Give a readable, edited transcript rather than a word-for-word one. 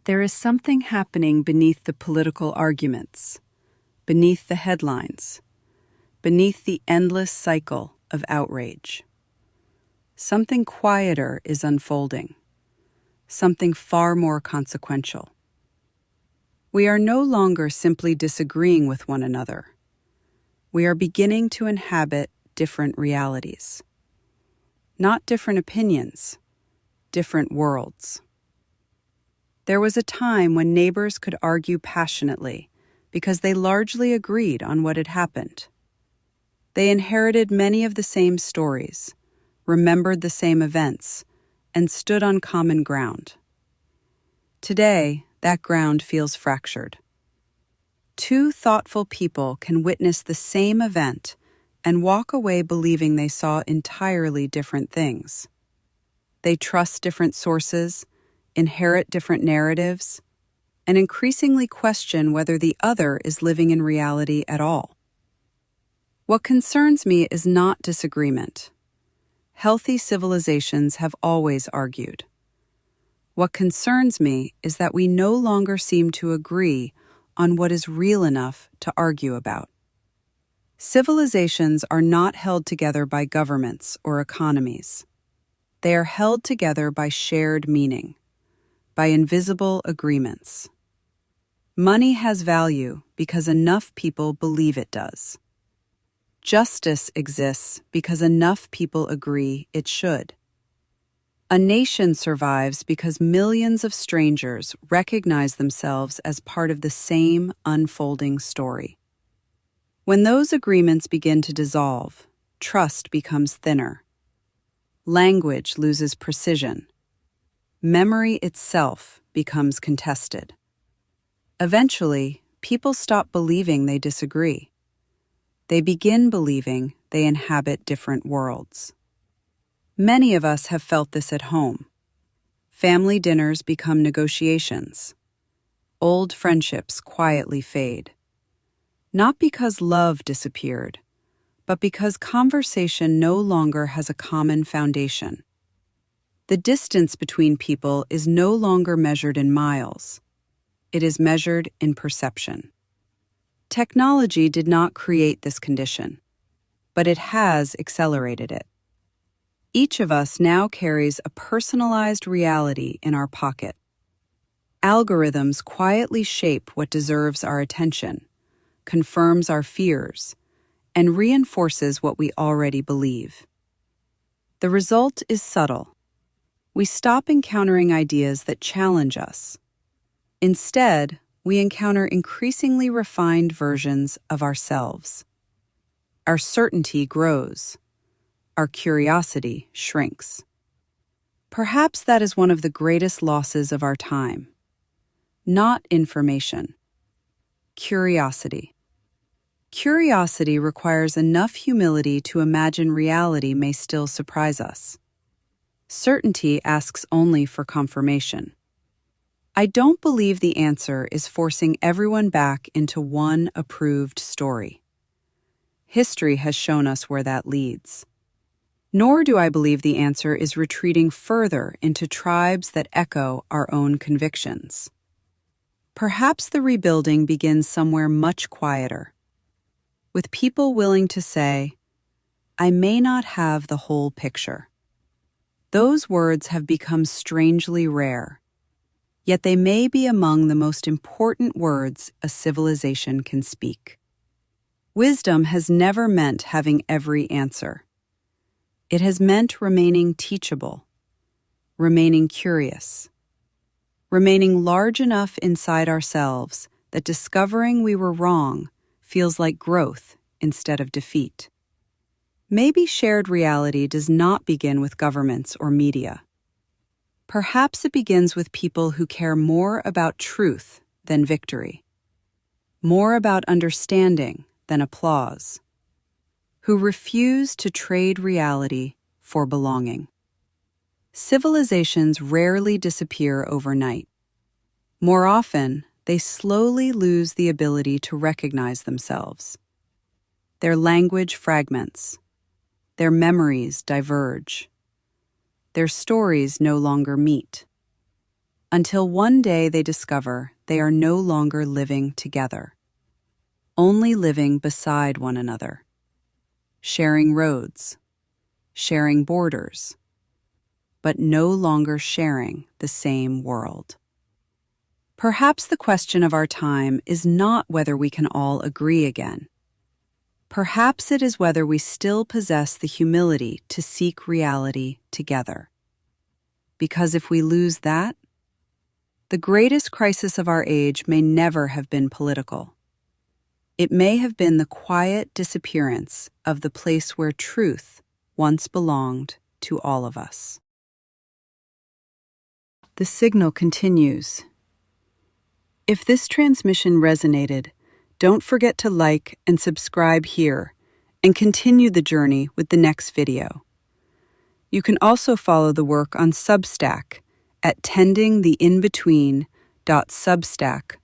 There is something happening beneath the political arguments, beneath the headlines, beneath the endless cycle of outrage. Something quieter is unfolding, something far more consequential. We are no longer simply disagreeing with one another. We are beginning to inhabit different realities. Not different opinions, different worlds. There was a time when neighbors could argue passionately because they largely agreed on what had happened. They inherited many of the same stories, remembered the same events, and stood on common ground. Today, that ground feels fractured. Two thoughtful people can witness the same event and walk away believing they saw entirely different things. They trust different sources, inherit different narratives, and increasingly question whether the other is living in reality at all. What concerns me is not disagreement. Healthy civilizations have always argued. What concerns me is that we no longer seem to agree on what is real enough to argue about. Civilizations are not held together by governments or economies. They are held together by shared meaning, by invisible agreements. Money has value because enough people believe it does. Justice exists because enough people agree it should. A nation survives because millions of strangers recognize themselves as part of the same unfolding story. When those agreements begin to dissolve, trust becomes thinner. Language loses precision. Memory itself becomes contested. Eventually, people stop believing they disagree. They begin believing they inhabit different worlds. Many of us have felt this at home. Family dinners become negotiations. Old friendships quietly fade. Not because love disappeared, but because conversation no longer has a common foundation. The distance between people is no longer measured in miles. It is measured in perception. Technology did not create this condition, but it has accelerated it. Each of us now carries a personalized reality in our pocket. Algorithms quietly shape what deserves our attention, confirms our fears, and reinforces what we already believe. The result is subtle. We stop encountering ideas that challenge us. Instead, we encounter increasingly refined versions of ourselves. Our certainty grows. Our curiosity shrinks. Perhaps that is one of the greatest losses of our time. Not information. Curiosity. Curiosity requires enough humility to imagine reality may still surprise us. Certainty asks only for confirmation. I don't believe the answer is forcing everyone back into one approved story. History has shown us where that leads. Nor do I believe the answer is retreating further into tribes that echo our own convictions. Perhaps the rebuilding begins somewhere much quieter, with people willing to say, "I may not have the whole picture." Those words have become strangely rare, yet they may be among the most important words a civilization can speak. Wisdom has never meant having every answer. It has meant remaining teachable, remaining curious, remaining large enough inside ourselves that discovering we were wrong feels like growth instead of defeat. Maybe shared reality does not begin with governments or media. Perhaps it begins with people who care more about truth than victory, more about understanding than applause, who refuse to trade reality for belonging. Civilizations rarely disappear overnight. More often, they slowly lose the ability to recognize themselves. Their language fragments. Their memories diverge. Their stories no longer meet. until one day they discover they are no longer living together, only living beside one another, sharing roads, sharing borders, but no longer sharing the same world. Perhaps the question of our time is not whether we can all agree again. Perhaps it is whether we still possess the humility to seek reality together. Because if we lose that, the greatest crisis of our age may never have been political. It may have been the quiet disappearance of the place where truth once belonged to all of us. The signal continues. If this transmission resonated, don't forget to like and subscribe here and continue the journey with the next video. You can also follow the work on Substack at tendingtheinbetween.substack.com.